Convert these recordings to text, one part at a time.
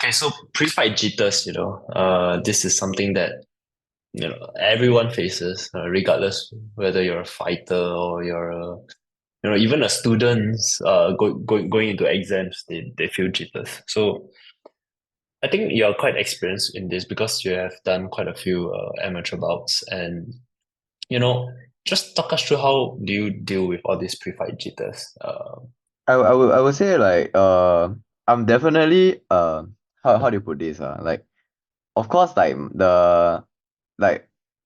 Okay, so pre-fight jitters, this is something that everyone faces, regardless whether you're a fighter or you're even a student going into exams, they feel jitters. So I think you're quite experienced in this because you have done quite a few amateur bouts, and you know, just talk us through how do you deal with all these pre-fight jitters? I would say like I'm definitely how do you put this like of course like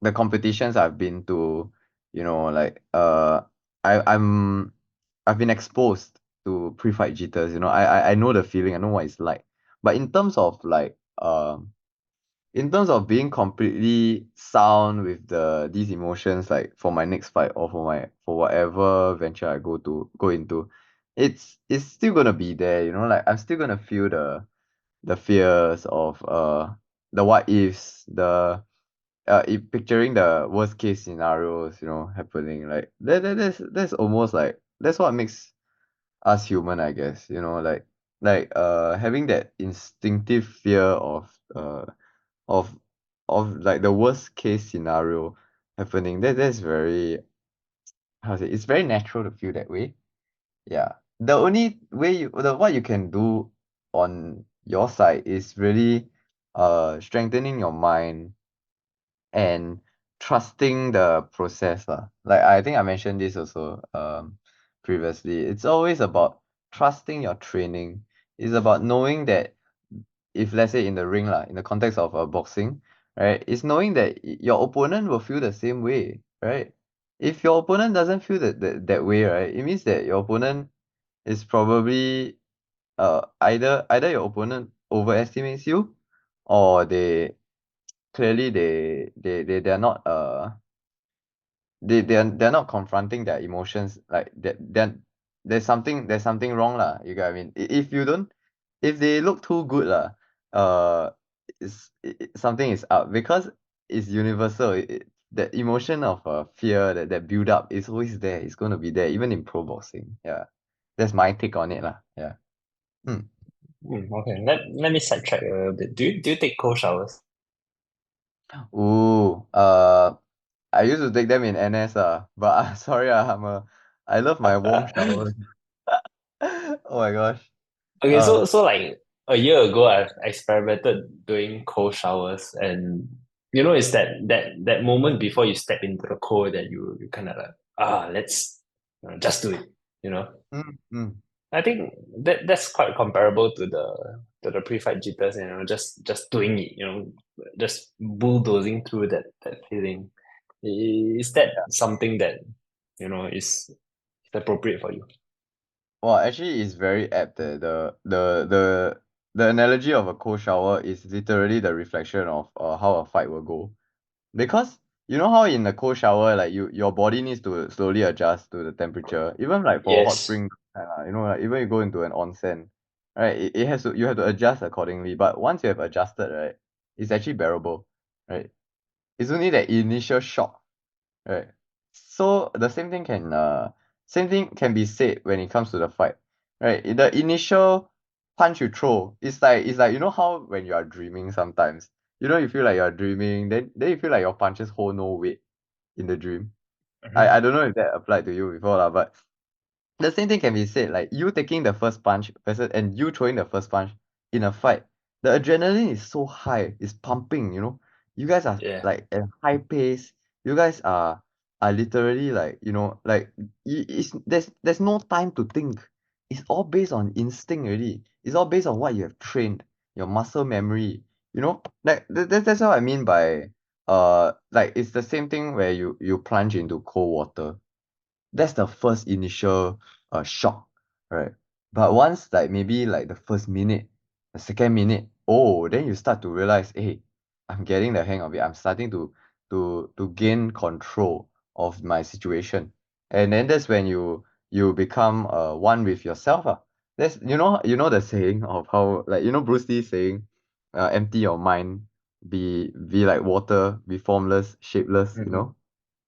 the competitions I've been to, like I'm I've been exposed to pre-fight jitters. I know the feeling. I know what it's like. But in terms of being completely sound with these emotions, like for my next fight or for whatever venture I go into, it's still gonna be there. Like I'm still gonna feel the fears of the what ifs, picturing the worst case scenarios, happening. Like that's almost like that's what makes us human, I guess. Like having that instinctive fear of of like the worst case scenario happening. That's very, how to say, it's very natural to feel that way. Yeah. The only way what you can do on your side is really strengthening your mind and trusting the process lah. Like I think I mentioned this also previously. It's always about trusting your training. It's about knowing that if let's say in the ring lah, in the context of boxing, right, it's knowing that your opponent will feel the same way, right? If your opponent doesn't feel that way, right, it means that your opponent is probably either your opponent overestimates you, or they're not they're not confronting their emotions, like that then there's something wrong lah, you get what I mean. If you don't, if they look too good lah, uh something is up, because it's universal. That emotion of fear, that build up is always there. It's going to be there even in pro boxing. Yeah, that's my take on it lah. Yeah. Hmm. Okay, let me sidetrack a little bit. Do you take cold showers? Ooh, I used to take them in NS but sorry, I love my warm showers. Oh my gosh. Okay, Uh, so like a year ago, I've experimented doing cold showers, and it's that moment before you step into the cold that you kind of like let's just do it. You know, mm, mm. I think that's quite comparable to the pre-fight jitters. Just doing it. Just bulldozing through that feeling. Is that something that is appropriate for you? Well, actually, it's very apt. The analogy of a cold shower is literally the reflection of how a fight will go. Because you know how in a cold shower, like your body needs to slowly adjust to the temperature. Even like for hot Yes. spring, like even you go into an onsen, right? It has to, you have to adjust accordingly. But once you have adjusted, right, it's actually bearable, right? It's only that initial shock. Right. So the same thing can be said when it comes to the fight. Right. The initial punch you throw, it's like how when you are dreaming sometimes. You feel like you are dreaming, then you feel like your punches hold no weight in the dream. I Mhm. don't know if that applied to you before lah, but the same thing can be said, like you taking the first punch versus and you throwing the first punch in a fight. The adrenaline is so high, it's pumping. You guys are Yeah. like at high pace. You guys are literally like, like there's no time to think. It's all based on instinct already. It's all based on what you have trained, your muscle memory. Like that's what I mean by like it's the same thing where you plunge into cold water. That's the first initial shock, right? But once, like maybe like the first minute, the second minute, oh, then you start to realize, hey, I'm getting the hang of it. I'm starting to gain control of my situation. And then that's when you become one with yourself. That's, you know the saying of how, like, Bruce Lee saying, empty your mind, be like water, be formless, shapeless, Hmm.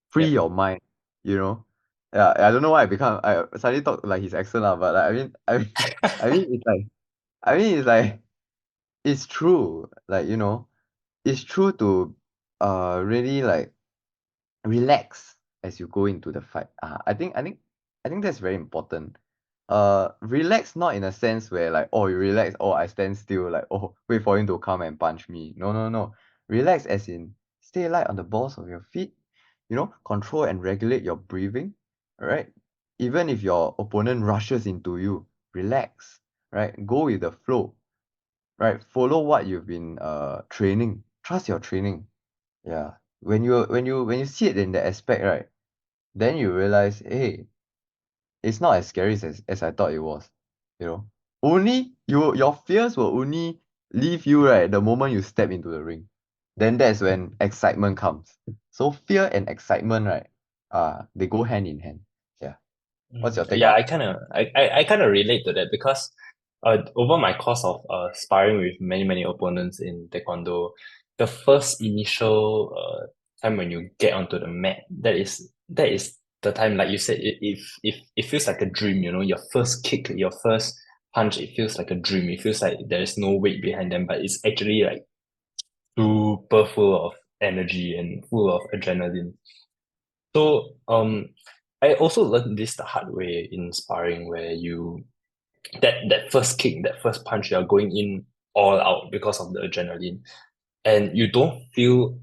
free Yep. your mind, you know. Yeah, I don't know why I suddenly talk like his accent lah, but like, I mean it's like, it's true. Like, it's true to really like relax as you go into the fight. I think that's very important. Relax not in a sense where like, oh, you relax, oh, I stand still, like, oh, wait for him to come and punch me. No, no, no. Relax as in stay light on the balls of your feet, control and regulate your breathing. All right. Even if your opponent rushes into you, relax, right? Go with the flow, right? Follow what you've been training. Trust your training. Yeah. When you see it in that aspect, right, then you realize, hey, it's not as scary as I thought it was. You know. Only your fears will only leave you, right, the moment you step into the ring. Then that's when excitement comes. So fear and excitement, right? They go hand in hand. Yeah. What's your take Yeah, on I it? kind of I kind of relate to that because over my course of sparring with many opponents in Taekwondo, the first initial time when you get onto the mat, that is the time, like you said, it feels like a dream, your first kick, your first punch, it feels like a dream. It feels like there is no weight behind them, but it's actually like super full of energy and full of adrenaline. So I also learned this the hard way in sparring where that first kick, that first punch, you're going in all out because of the adrenaline. And you don't feel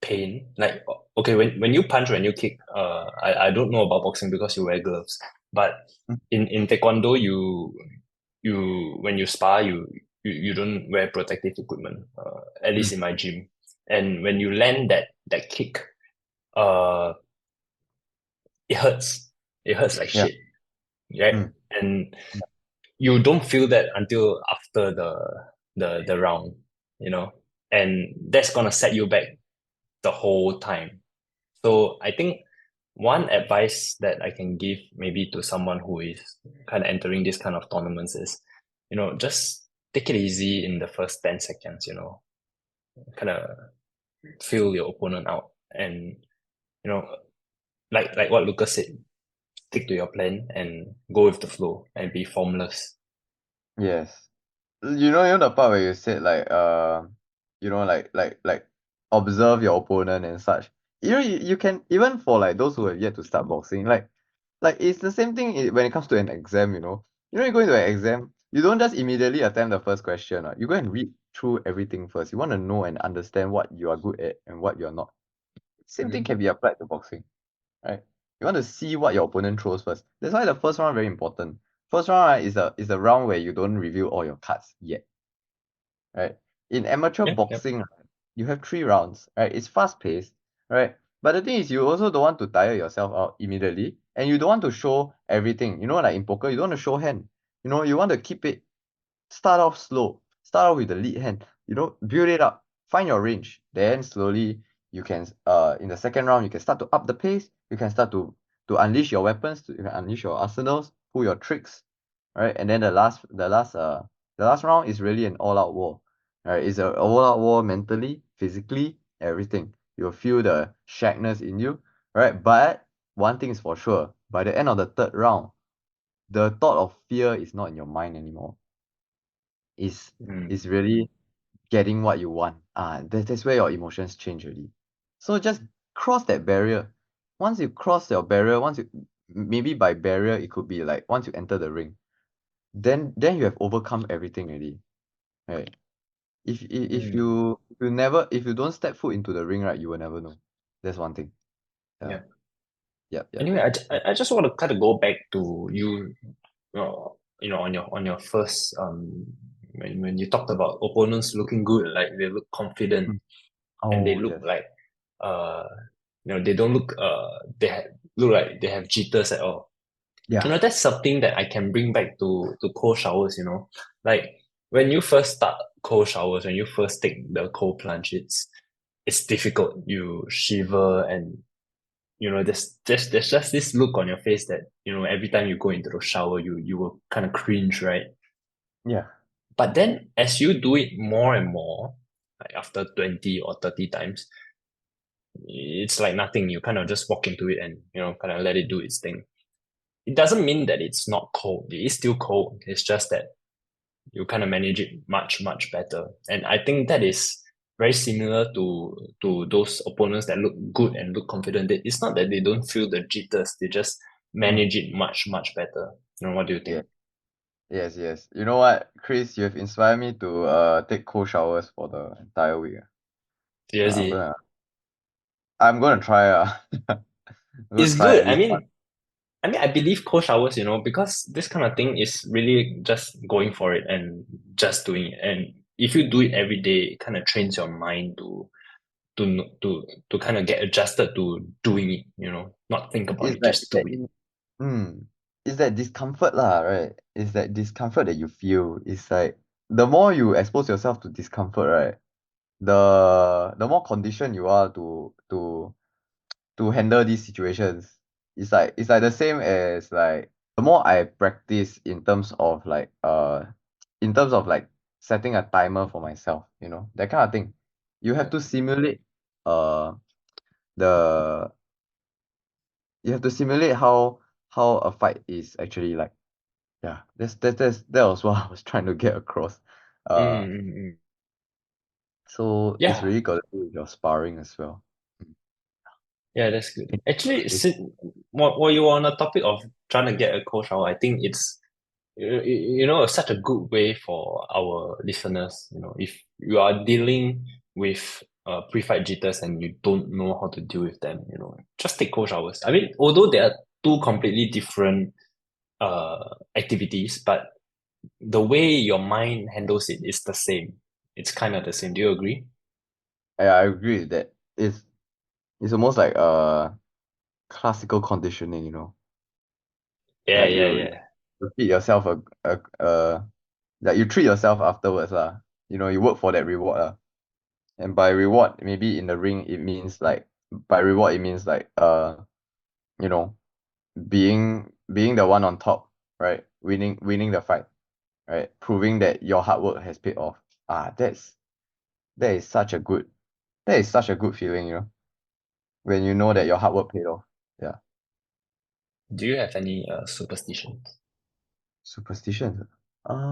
pain. Like okay, when you punch, when you kick, I don't know about boxing because you wear gloves. But Mm, in Taekwondo you when you spar you don't wear protective equipment, at least mm, in my gym. And when you land that kick, uh it hurts. It hurts like yeah. shit, right? Mm, And you don't feel that until after the round, you know, and that's gonna set you back the whole time. So I think one advice that I can give maybe to someone who is kind of entering this kind of tournaments is, just take it easy in the first 10 seconds, kind of feel your opponent out and, you know, like what Lucas said, stick to your plan and go with the flow and be formless. yes. The part where you said like like observe your opponent and such. You can, even for like those who have yet to start boxing, like it's the same thing when it comes to an exam. You go into an exam, you don't just immediately attempt the first question. You go and read through everything first. You want to know and understand what you are good at and what you're not. Same thing Mhm. can be applied to boxing, right? You want to see what your opponent throws first. That's why the first round very important. First round, right, is a round where you don't reveal all your cards yet, right? In amateur Yeah, yeah, boxing, right, you have 3 rounds, right? It's fast paced, right? But the thing is, you also don't want to tire yourself out immediately, and you don't want to show everything. Like in poker, you don't want to show hand. You want to keep it. Start off slow. Start off with the lead hand. Build it up. Find your range. Then slowly you can in the second round you can start to up the pace. You can start to unleash your weapons. You can unleash your arsenals. Pull your tricks, right? And then the last round is really an all-out war, right? It's an all-out war mentally, physically, everything. You'll feel the shackness in you, right? But one thing is for sure: by the end of the third round, the thought of fear is not in your mind anymore. Is mm, is really getting what you want. That's where your emotions change already. So just cross that barrier. Once you cross your barrier, once you, maybe by barrier it could be like once you enter the ring, then you have overcome everything already, right? mm, If you don't step foot into the ring, right, you will never know. That's one thing. Yeah. yeah. Yep. Yep. Anyway, Yep. I just want to kind of go back to you, on your first when you talked about opponents looking good, like they look confident Mm. and they Oh look yes. like uh they don't look look like they have jitters at all. Yeah. That's something that I can bring back to cold showers. Like when you first start cold showers, when you first take the cold plunge, it's difficult. You shiver and there's just this look on your face that every time you go into the shower you will kind of cringe, right? Yeah. But then as you do it more and more, like after 20 or 30 times, it's like nothing. You kind of just walk into it and kind of let it do its thing. It doesn't mean that it's not cold. It is still cold. It's just that you kind of manage it much better. And I think that is very similar to those opponents that look good and look confident. It's not that they don't feel the jitters, they just Mm. manage it much better. You know, what do you Yeah. think? Yes, yes. You know what, Chris, you have inspired me to take cold showers for the entire week. I'm Seriously. gonna I'm gonna try I'm gonna It's try good. at least one. I mean, I believe cold showers, because this kind of thing is really just going for it and just doing it. And if you do it every day, it kind of trains your mind to kind of get adjusted to doing it, not think about It's it, that just do that it. it's that discomfort lah, right? It's that discomfort that you feel. It's like the more you expose yourself to discomfort, right? The more conditioned you are to handle these situations. It's like the same as like the more I practice in terms of like setting a timer for myself, that kind of thing. You have to simulate uh the you have to simulate how a fight is actually like. Yeah, that was what I was trying to get across. Uh Mm. so it's Yeah, really got to do with your sparring as well. Mm. yeah, that's good. Can Actually, you- while you were on the topic of trying to get a cold shower, I think it's such a good way for our listeners. If you are dealing with pre-fight jitters and you don't know how to deal with them, just take cold showers. I mean, although they are two completely different activities, but the way your mind handles it is the same. It's kind of the same. Do you agree? Yeah, I agree with that. It's almost like classical conditioning. Yeah, Like yeah, you yeah. you feed yourself a like you treat yourself afterwards lah. You work for that reward lah. And by reward, maybe in the ring it means like by reward it means like you know being the one on top, right? Winning the fight, right? Proving that your hard work has paid off. That is such a good that is such a good feeling. When you know that your Mm. hard work paid off. Yeah. Do you have any superstitions? Superstitions.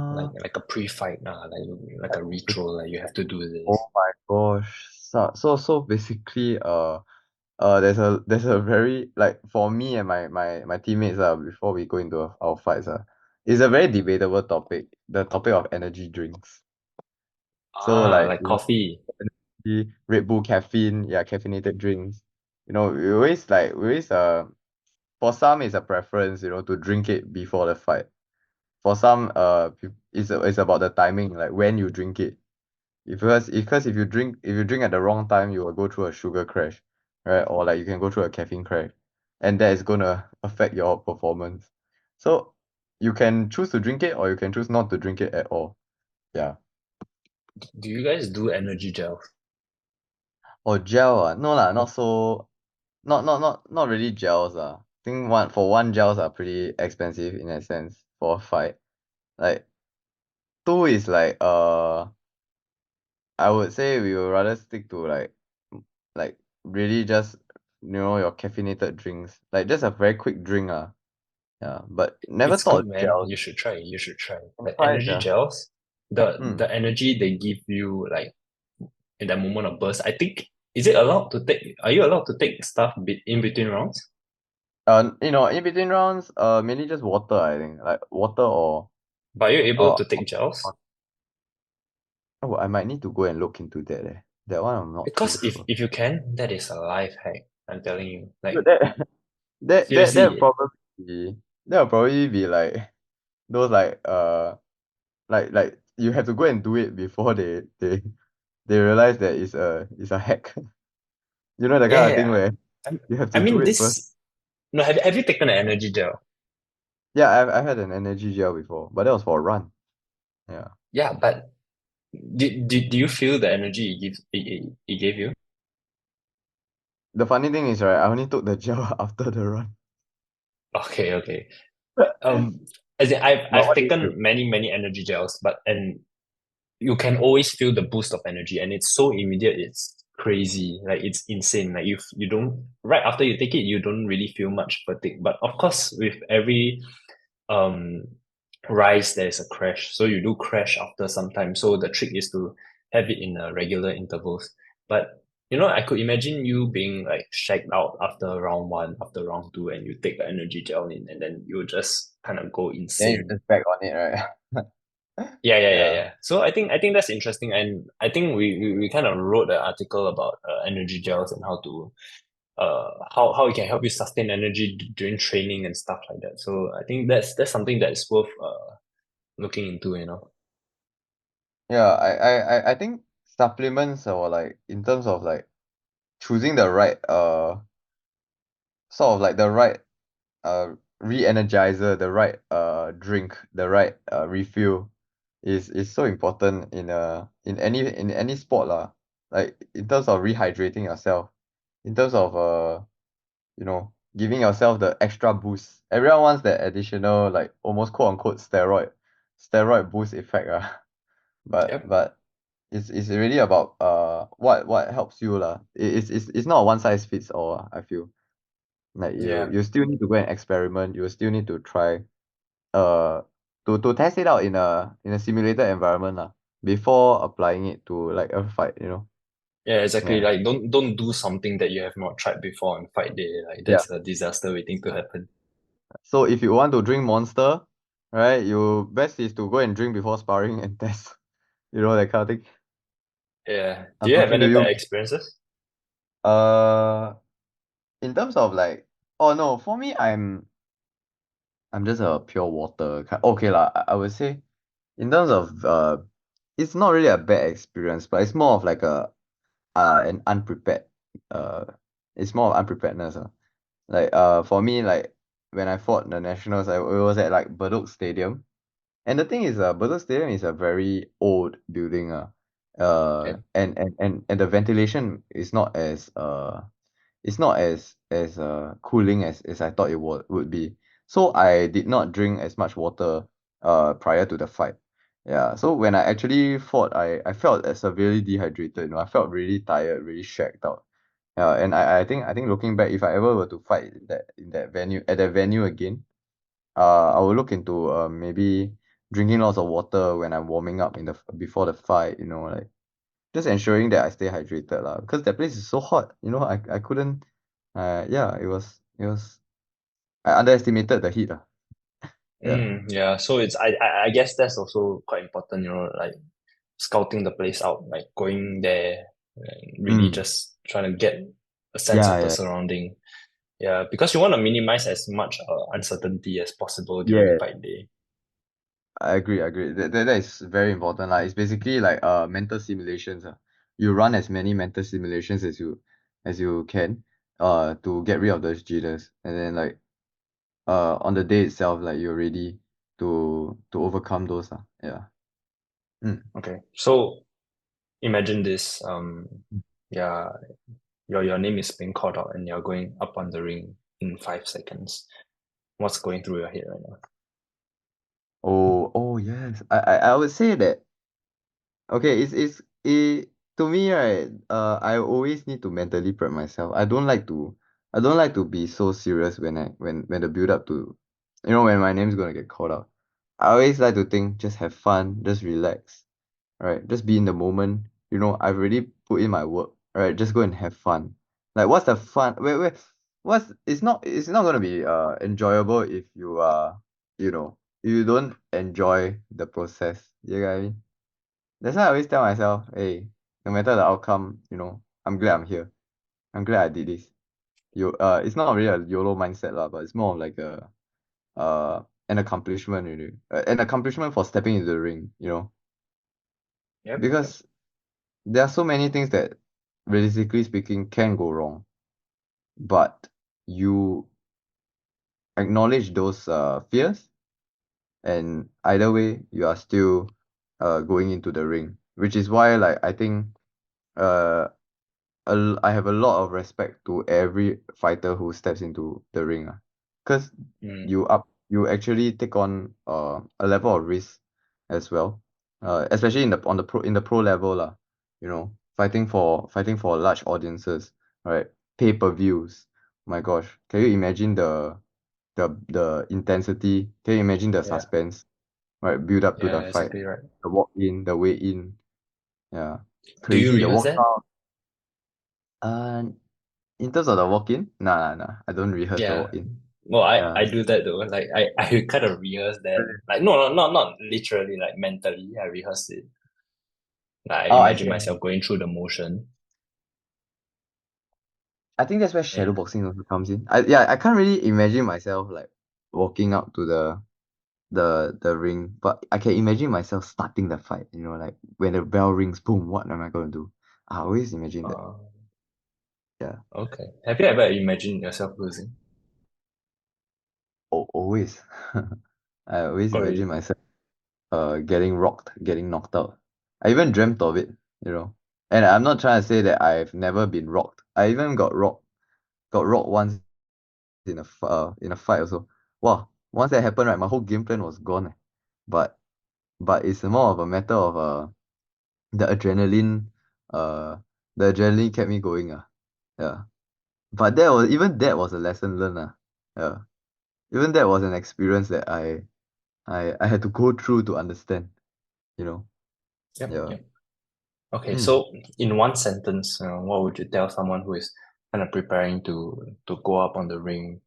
Like Uh, like a pre-fight, like a ritual, like you have to do this. oh my gosh. So basically, there's a very like for me and my teammates before we go into our fights it's a very debatable topic. The topic of energy drinks. So Ah, like like coffee. energy, Red Bull caffeine, yeah, caffeinated drinks. We always for some it's a preference, to drink it before the fight. For some, it's about the timing, like when you drink it. Because if you drink at the wrong time, you will go through a sugar crash, right? Or like you can go through a caffeine crash, and that is gonna affect your performance. So you can choose to drink it, or you can choose not to drink it at all. Yeah. Do you guys do energy gels? Or gel no lah, not really gels think one gels are pretty expensive in that sense for a fight. Like two is like I would say we would rather stick to like really just your caffeinated drinks. Like just a very quick drink Yeah. But never It's good, thought man. gels. You should try. You should try. I'll The try it, energy yeah. gels, the Hmm. the energy they give you, like in that moment of burst. I think is it allowed to take? Are you allowed to take stuff in between rounds? In between rounds, mainly just water, I think. Like water But are you able or to take gels? oh, I might need to go and look into that. That one I'm not too Because if sure. if you can, that is a life hack. I'm telling you. But Like that that seriously, probably be that will probably be like those like you have to go and do it before they realize that it's a hack. That yeah, kind of yeah. thing where I, you have I to do mean it first. this. No, have you taken an energy gel? Yeah, I've had an energy gel before, but that was for a run. Yeah. Yeah, but do you feel the energy it gave you? The funny thing is, right, I only took the gel after the run. Okay, okay. Um, as in, But I've what did you taken many energy gels, and you can always feel the boost of energy, and it's so immediate. It's crazy, like it's insane. Like you don't right after you take it, you don't really feel much fatigue. But of course, with every um rise, there's a crash. So you do crash after some time. So the trick is to have it in regular intervals. But I could imagine you being like shacked out after round one, after round two, and you take the energy gel in, and then you just kind of go Then you insane. just back on it, right? Yeah, yeah, yeah, Yeah. yeah. So I think that's interesting, and I think we kind of wrote an article about energy gels and how it can help you sustain energy during training and stuff like that. So I think that's something that's worth looking into, you know. Yeah, I think supplements or like in terms of like choosing the right sort of like the right uh re-energizer, the right drink, the right refill is so important in any sport lah. Like in terms of rehydrating yourself, in terms of giving yourself the extra boost. Everyone wants that additional like almost quote unquote steroid boost effect ah. But Yep. but it's really about what helps you lah. It's not a one size fits all ah, I feel. Like Yeah. you still need to go and experiment. You still need to try uh to test it out in a simulated environment lah before applying it to like a fight, you know. Yeah, exactly. Yeah. Like don't do something that you have not tried before on fight day. Like Yeah. that's a disaster waiting to happen. So if you want to drink Monster, right, you best is to go and drink before sparring and test. You know that kind of thing. Yeah. Do I'm you have talking to any you. bad experiences? Uh, in terms of like, oh no, for me, I'm just a pure water kind. Okay lah, I would say in terms of it's not really a bad experience, but it's more of like an unprepared uh, it's more of unpreparedness. Like for me, like when I fought the nationals, it was at like Bedok Stadium. And the thing is, Bedok Stadium is a very old building, Yeah. and the ventilation is not as cooling as I thought it would be. So I did not drink as much water prior to the fight. Yeah. So when I actually fought, I felt severely dehydrated. I felt really tired, really shacked out. Yeah. And I think looking back, if I ever were to fight in that venue at that venue again, I will look into maybe drinking lots of water when I'm warming up before the fight. Like just ensuring that I stay hydrated lah. Because that place is so hot. I couldn't. Yeah, it was. I underestimated the heat lah. Yeah. Yeah. So I guess that's also quite important, like scouting the place out, like going there, and really Mm. just trying to get a sense Yeah, of the yeah, surrounding. Yeah, because you want to minimize as much uncertainty as possible during yeah. fight day. I agree. I agree. That is very important. Like it's basically like mental simulations. You run as many mental simulations as you can to get rid of those jitters, and then like on the day itself, like you're ready to overcome those. Yeah. Mm. Okay. So imagine this. Yeah, your name is being called out and you're going up on the ring in 5 seconds. What's going through your head right now? Oh yes. I would say that okay, to me, right, I always need to mentally prep myself. I don't like to be so serious when the build up to when my name's gonna get called out. I always like to think, just have fun, just relax, right? Just be in the moment. I've already put in my work, right? Just go and have fun. Like what's the fun? Wait, what's it's not gonna be enjoyable if you don't enjoy the process. You get what I mean? That's why I always tell myself, hey, no matter the outcome, I'm glad I'm here. I'm glad I did this. It's not really a YOLO mindset lah, but it's more of like an accomplishment, really. An accomplishment for stepping into the ring. Yep. Yep. Because there are so many things that, realistically speaking, can go wrong, but you acknowledge those fears, and either way, you are still going into the ring, which is why, like, I think uh I have a lot of respect to every fighter who steps into the ring, because Mm, you actually take on a level of risk as well, especially in the pro level lah, fighting for large audiences, right? Pay-per-views. My gosh, can you imagine the intensity? Can you imagine the yeah. suspense? right? Build up to the Yeah, fight, exactly right. the walk in, the way in. Yeah, Do you crazy. The rehearse walk that? out. Uh, in terms of the walk in, nah, nah, nah. I don't rehearse the Yeah. walk in. Well, I Yeah. do that though. Like I kind of rehearse that. Really? Like no, not literally, like mentally. I rehearse it. Like I Oh, I imagine see. myself going through the motion. I think that's where shadow Yeah. boxing also comes in. I can't really imagine myself like walking up to the ring, but I can imagine myself starting the fight. You know, like when the bell rings, boom, what am I gonna do? I always imagine that. Uh, Yeah, okay. Have you ever imagined yourself losing? always. I always Oh, imagine really? myself getting rocked, getting knocked out. I even dreamt of it, you know. And I'm not trying to say that I've never been rocked. I even got rocked once in a fight also. Wow, once that happened, right, my whole game plan was gone. But but it's more of a matter of the adrenaline uh the adrenaline kept me going. Yeah. But that was a lesson learned. Yeah. Even that was an experience that I had to go through to understand, you know. Yep, Yeah. yep. Okay, Hmm. so in one sentence, what would you tell someone who is kind of preparing to go up on the ring,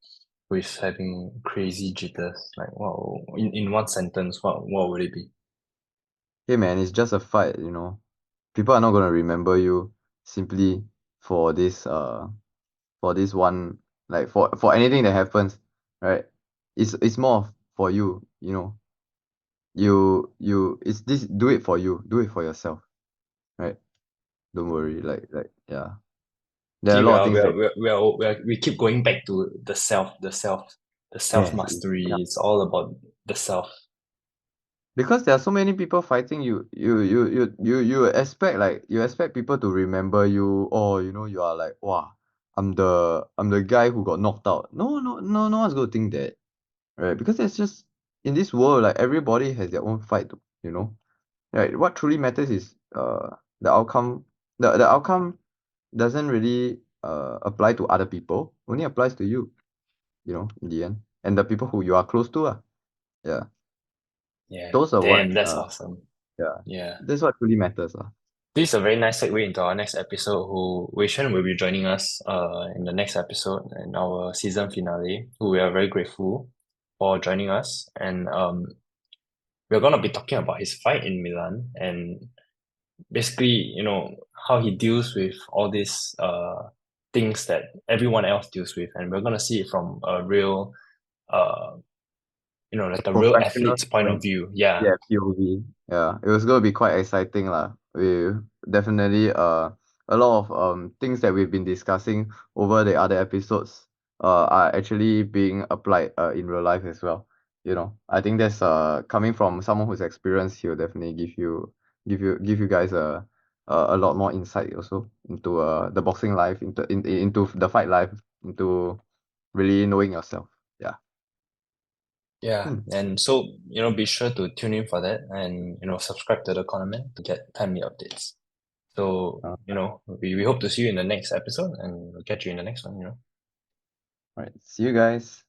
who is having crazy jitters? Like, well, in one sentence, what would it be? Hey man, it's just a fight, you know. People are not gonna remember you simply for this one, like for anything that happens, right? It's more of for you, you know. You it's this do it for you, do it for yourself, right? Don't worry, like yeah. There are See, a lot of things that we keep going back to the self yes, mastery. yeah. It's all about the self. Because there are so many people fighting you, you expect people to remember you, or you know, you are like, wow, I'm the guy who got knocked out. No one's gonna think that, right? Because it's just in this world, like everybody has their own fight, you know. Right? What truly matters is the outcome. The outcome doesn't really apply to other people, only applies to you, you know, in the end. And the people who you are close to. Yeah. Yeah, Those are what damn, that's awesome. yeah. Yeah. That's what truly matters. This is a very nice segue into our next episode. Who Wei Shen will be joining us in the next episode in our season finale. Who we are very grateful for joining us, and we're gonna be talking about his fight in Milan and basically how he deals with all these things that everyone else deals with, and we're gonna see it from a real uh like a real Professional athlete's point of view. Yeah, yeah, POV. Yeah, it was gonna be quite exciting lah. We definitely a lot of things that we've been discussing over the other episodes are actually being applied in real life as well. You know, I think that's coming from someone who's experienced, he'll definitely give you guys a lot more insight also into the boxing life, into the fight life, into really knowing yourself. Yeah. yeah, Hmm. and so be sure to tune in for that, and subscribe to the comment to get timely updates. So Uh, we hope to see you in the next episode, and we'll catch you in the next one. all right. See you guys.